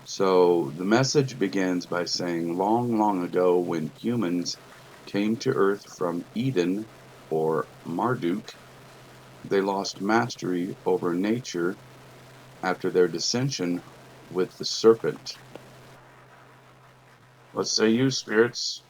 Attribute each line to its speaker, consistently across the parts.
Speaker 1: So the message begins by saying, long, long ago, when humans came to Earth from Eden or Marduk, they lost mastery over nature after their dissension with the serpent. What say you, spirits?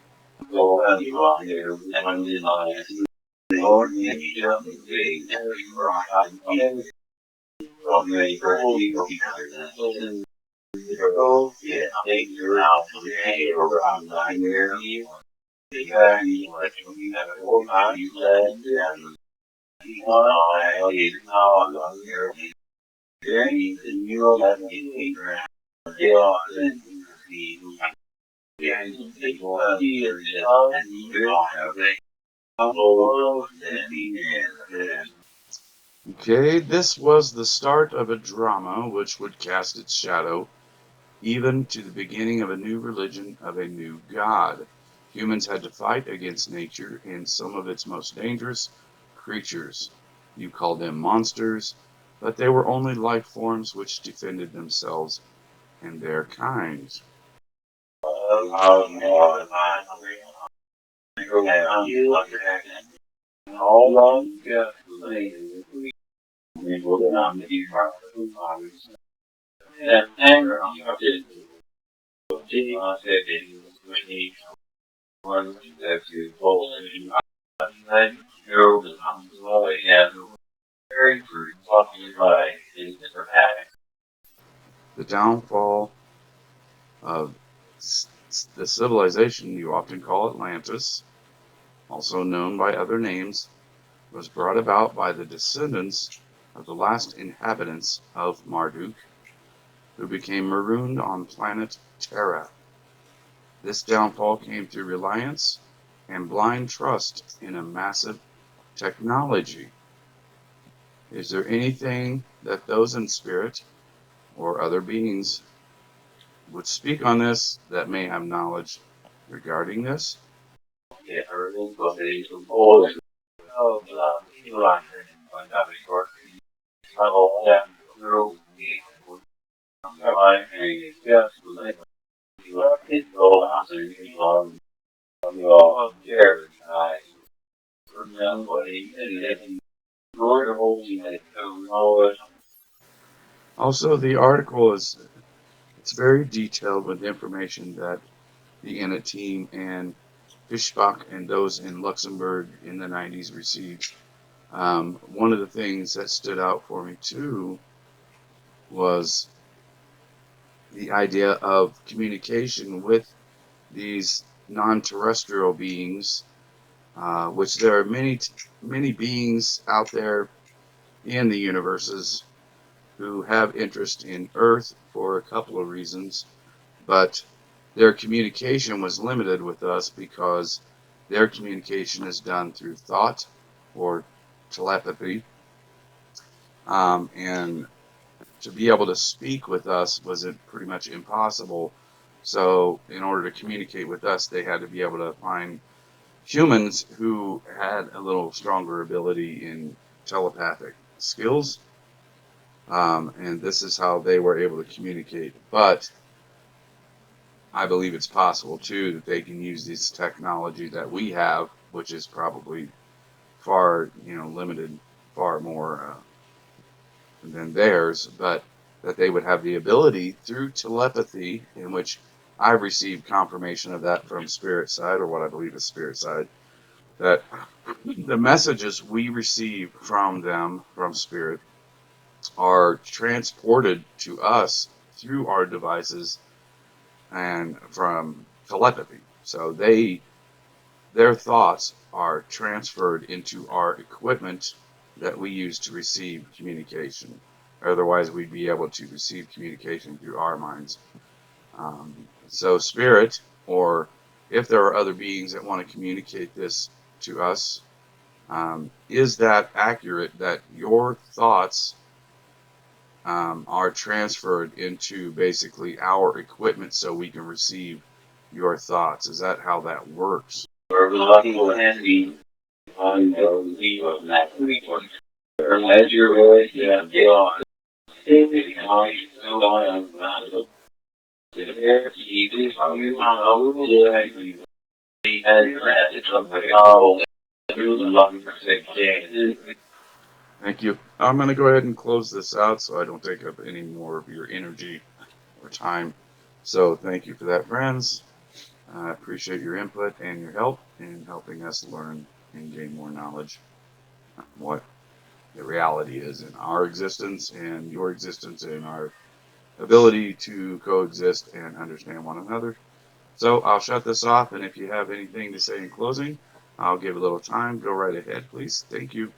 Speaker 1: Okay, this was the start of a drama which would cast its shadow even to the beginning of a new religion of a new god. Humans had to fight against nature and some of its most dangerous creatures. You call them monsters, but they were only life forms which defended themselves and their kind. The downfall of the civilization you often call Atlantis, also known by other names, was brought about by the descendants of the last inhabitants of Marduk, who became marooned on planet Terra. This downfall came through reliance and blind trust in a massive technology. Is there anything that those in spirit or other beings would speak on this that may have knowledge regarding this? Also, the article it's very detailed with information that the INIT team and Fischbach and those in Luxemburg in the 90s received. One of the things that stood out for me too was the idea of communication with these non-terrestrial beings, which there are many beings out there in the universes who have interest in Earth for a couple of reasons, but their communication was limited with us because their communication is done through thought or telepathy, and to be able to speak with us was pretty much impossible. So in order to communicate with us, they had to be able to find humans who had a little stronger ability in telepathic skills, and this is how they were able to communicate. But I believe it's possible too that they can use this technology that we have, which is probably far, limited, far more than theirs, but that they would have the ability through telepathy, in which I've received confirmation of that from Spirit Side, or what I believe is Spirit Side, that the messages we receive from them, from Spirit, are transported to us through our devices and from telepathy. So their thoughts are transferred into our equipment that we use to receive communication. Otherwise, we'd be able to receive communication through our minds. So spirit, or if there are other beings that want to communicate this to us, is that accurate that your thoughts are transferred into basically our equipment so we can receive your thoughts? Is that how that works? Thank you. I'm going to go ahead and close this out so I don't take up any more of your energy or time. So thank you for that, friends. I appreciate your input and your help in helping us learn and gain more knowledge on what the reality is in our existence and your existence and our ability to coexist and understand one another. So I'll shut this off, and if you have anything to say in closing, I'll give a little time. Go right ahead, please. Thank you.